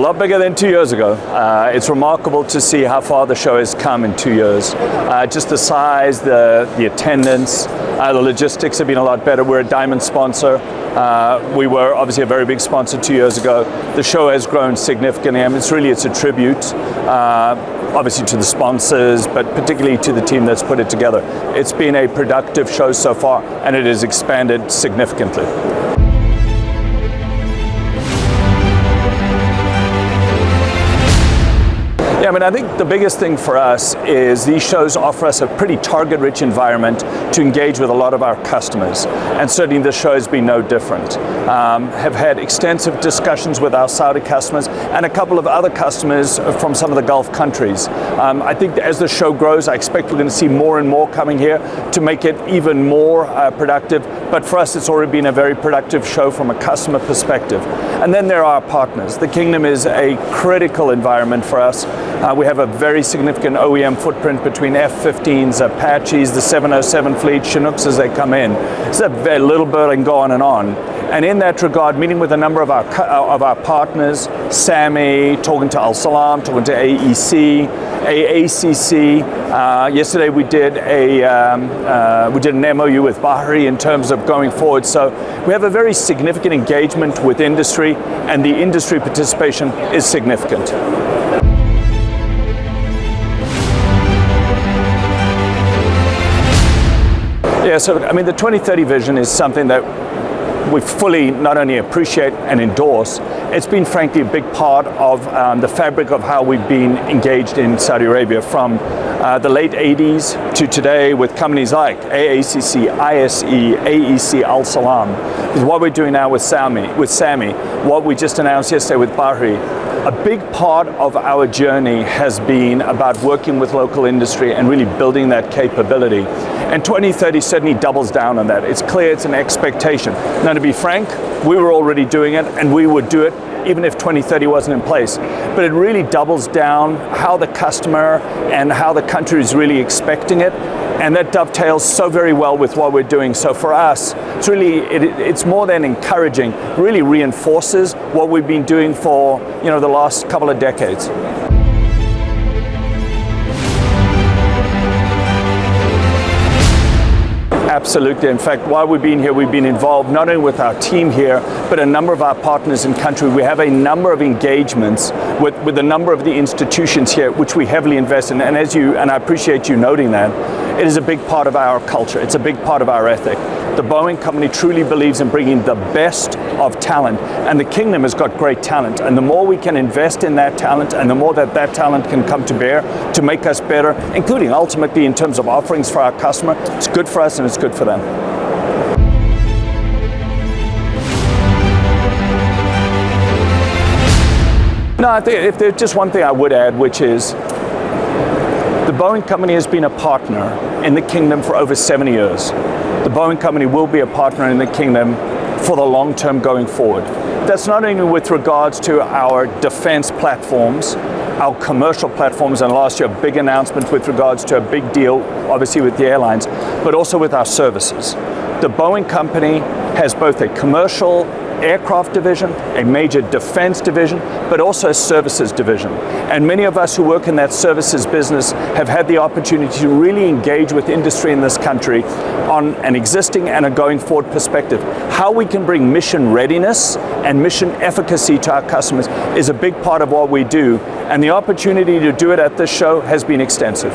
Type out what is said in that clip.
lot bigger than 2 years ago. It's remarkable to see how far the show has come in 2 years. Just the size, the attendance, the logistics have been a lot better. We're a diamond sponsor. We were obviously a very big sponsor 2 years ago. The show has grown significantly. I mean, it's a tribute, obviously to the sponsors, but particularly to the team that's put it together. It's been a productive show so far, and it has expanded significantly. Yeah, I mean, I think the biggest thing for us is these shows offer us a pretty target-rich environment to engage with a lot of our customers, and certainly this show has been no different. Have had extensive discussions with our Saudi customers and a couple of other customers from some of the Gulf countries. I think as the show grows, I expect we're going to see more and more coming here to make it even more productive. But for us, it's already been a very productive show from a customer perspective. And then there are our partners. The Kingdom is a critical environment for us. We have a very significant OEM footprint between F-15s, Apaches, the 707 fleet, Chinooks as they come in. It's a very little bird and go on and on. And in that regard, meeting with a number of our partners, SAMI, talking to Al Salam, talking to AEC, AACC. Yesterday we did an MOU with Bahri in terms of going forward. So we have a very significant engagement with industry, and the industry participation is significant. Yeah, so I mean, the 2030 vision is something that we fully not only appreciate and endorse, it's been frankly a big part of the fabric of how we've been engaged in Saudi Arabia from the late 80s to today with companies like AACC, ISE, AEC, Al Salam. With what we're doing now with SAMI, what we just announced yesterday with Bahri. A big part of our journey has been about working with local industry and really building that capability. And 2030 certainly doubles down on that. It's clear it's an expectation. Now, to be frank, we were already doing it, and we would do it even if 2030 wasn't in place. But it really doubles down how the customer and how the country is really expecting it. And that dovetails so very well with what we're doing. So for us, it's really, it's more than encouraging, really reinforces what we've been doing for, the last couple of decades. Absolutely. In fact, while we've been here, we've been involved not only with our team here, but a number of our partners in country. We have a number of engagements with a number of the institutions here, which we heavily invest in. And and I appreciate you noting that, it is a big part of our culture. It's a big part of our ethic. The Boeing company truly believes in bringing the best of talent, and the Kingdom has got great talent. And the more we can invest in that talent, and the more that talent can come to bear to make us better, including ultimately in terms of offerings for our customer, it's good for us and it's good for them. No, I think if there's just one thing I would add, which is the Boeing company has been a partner in the Kingdom for over 70 years. The Boeing company will be a partner in the Kingdom for the long term going forward. That's not only with regards to our defense platforms, our commercial platforms, and last year a big announcement with regards to a big deal, obviously with the airlines, but also with our services. The Boeing company has both a commercial aircraft division, a major defense division, but also a services division. And many of us who work in that services business have had the opportunity to really engage with industry in this country on an existing and a going forward perspective. How we can bring mission readiness and mission efficacy to our customers is a big part of what we do, and the opportunity to do it at this show has been extensive.